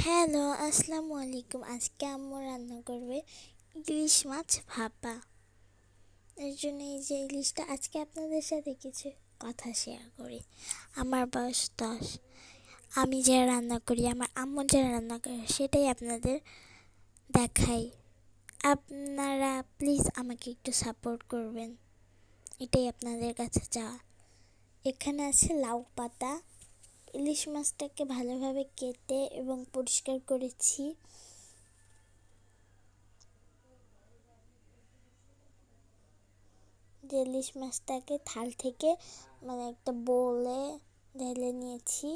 Hello, আসসালামু আলাইকুম। আজকে আম্মু রান্না করবে ইলিশ মাছ ভাপা। এর জন্য এই যে ইলিশটা আজকে আপনাদের সাথে কিছু কথা শেয়ার করি। আমার বয়স 10। আমি যা রান্না করি, আমার আম্মু যা রান্না করে সেটাই আপনাদের দেখাই। আপনারা প্লিজ আমাকে একটু সাপোর্ট করবেন, এটাই আপনাদের কাছে চাওয়া। এখানে আছে লাউ পাতা। ইলিশ মাছটাকে ভালোভাবে কেটে এবং পরিষ্কার করেছি। ইলিশ মাছটাকে থাল থেকে একটা বোলে ঢেলে নিয়েছি।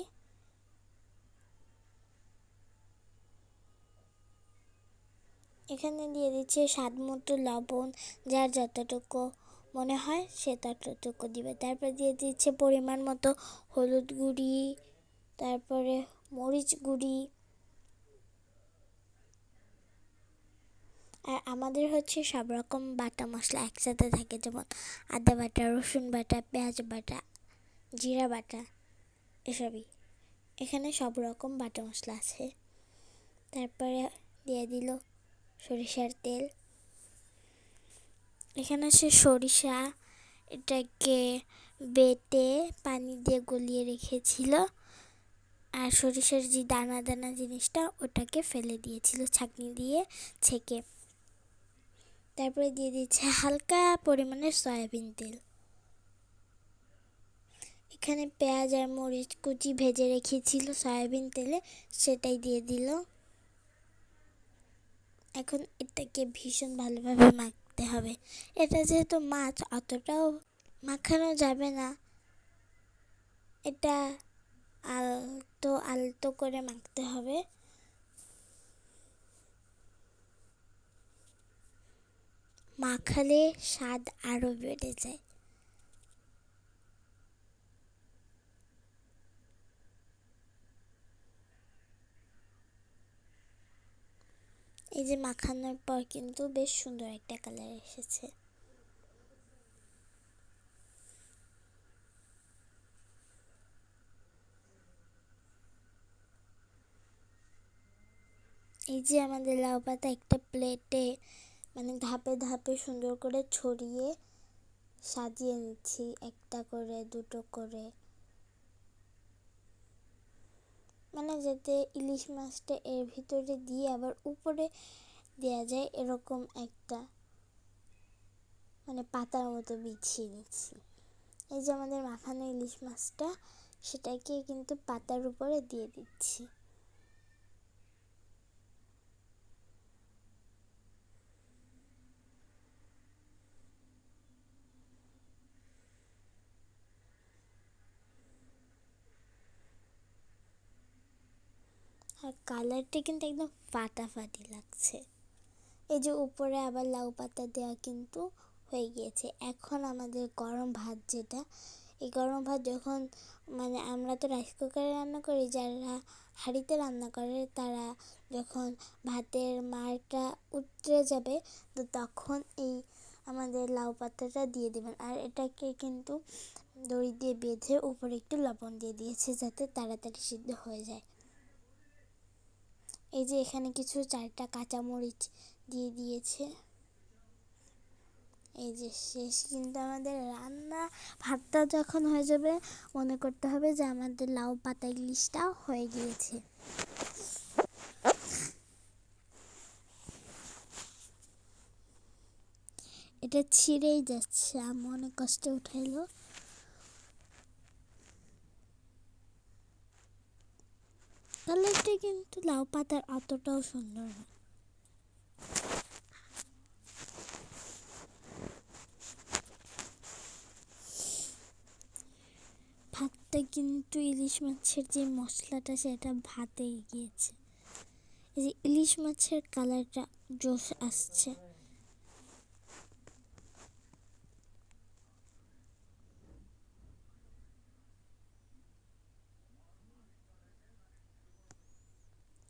এখানে দিয়ে দিচ্ছি স্বাদ মতো লবণ, যার যতটুকু মনে হয় সে ততটুকু দিবে। তারপর দিয়ে দিচ্ছে পরিমাণ মতো হলুদ গুঁড়ি, তারপরে মরিচ গুঁড়ি। আর আমাদের হচ্ছে সব রকম বাটা মশলা একসাথে থাকে, যেমন আদা বাটা, রসুন বাটা, পেঁয়াজ বাটা, জিরা বাটা, এসবই। এখানে সব রকম বাটা মশলা আছে। তারপরে দিয়ে দিল সরিষার তেল। এখানে আছে সরিষা, এটাকে বেটে পানি দিয়ে গলিয়ে রেখেছিল। আর সরিষার যে দানা দানা জিনিসটা ওটাকে ফেলে দিয়েছিল ছাঁকনি দিয়ে ছেঁকে। তারপরে দিয়ে দিচ্ছে হালকা পরিমাণে সয়াবিন তেল। এখানে পেঁয়াজ আর মরিচ কুচি ভেজে রেখেছিল সয়াবিন তেলে, সেটাই দিয়ে দিল। এখন এটাকে ভীষণ ভালোভাবে মাখতে হবে। এটা যেহেতু মাছ, অতটাও মাখানো যাবে না, এটা আলতো আলতো করে মাখতে হবে। মাখালে স্বাদ আরও বেড়ে যায়। এই যে মাখানোর পর কিন্তু বেশ সুন্দর একটা কালার এসেছে। এই যে আমাদের লাউ পাতা একটা প্লেটে ধাপে ধাপে সুন্দর করে ছড়িয়ে সাজিয়ে নিচ্ছি, একটা করে দুটো করে, যাতে ইলিশ মাছটা এর ভিতরে দিয়ে আবার উপরে দেওয়া যায়, এরকম একটা পাতার মতো বিছিয়ে নিচ্ছি। এই যে আমাদের মাখানো ইলিশ মাছটা, সেটাকে কিন্তু পাতার উপরে দিয়ে দিচ্ছি। আর কালারটা কিন্তু একদম ফাটাফাটি লাগছে। এই যে উপরে আবার লাউ পাতা দেওয়া কিন্তু হয়ে গিয়েছে। এখন আমাদের গরম ভাত, যেটা এই গরম ভাত যখন আমরা তো রাইস কুকারে রান্না করি, যারা হাঁড়িতে রান্না করে তারা যখন ভাতের মারটা উতরে যাবে, তো তখন এই আমাদের লাউ পাতাটা দিয়ে দেবেন। আর এটাকে কিন্তু দড়ি দিয়ে বেঁধে উপরে একটু লবণ দিয়ে দিয়েছে, যাতে তাড়াতাড়ি সিদ্ধ হয়ে যায়। এই যে এখানে কিছু 4টা কাঁচামরিচ দিয়ে দিয়েছে। এই যে শেষ কিন্তু আমাদের রান্না। ভাতটা যখন হয়ে যাবে, মনে করতে হবে যে আমাদের লাউ পাতা ইলিশটা হয়ে গিয়েছে। এটা ছিঁড়েই যাচ্ছে, আমি অনেক কষ্টে উঠাইলো। কালারটা কিন্তু লাউ পাতার অতটাও সুন্দর না। ভাতটা কিন্তু ইলিশ মাছের যে মশলাটা সেটা ভাতে গিয়েছে। এই যে ইলিশ মাছের কালারটা জোশ আসছে।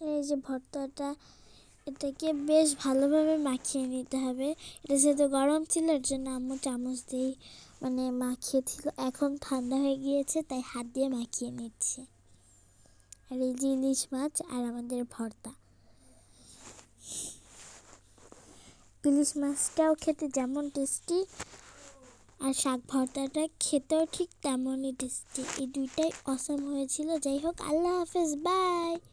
এই যে ভর্তাটা, এটাকে বেশ ভালোভাবে মাখিয়ে নিতে হবে। এটা যেহেতু গরম ছিল, এর জন্য আম্মু চামচ দিয়ে মাখিয়েছিল। এখন ঠান্ডা হয়ে গিয়েছে, তাই হাত দিয়ে মাখিয়ে নিচ্ছি। আর এই যে ইলিশ মাছ আর আমাদের ভর্তা। ইলিশ মাছটাও খেতে যেমন টেস্টি আর শাক ভর্তাটা খেতেও ঠিক তেমনই টেস্টি। এই দুইটাই অসাম হয়েছিল। যাই হোক, আল্লাহ হাফেজ, বাই।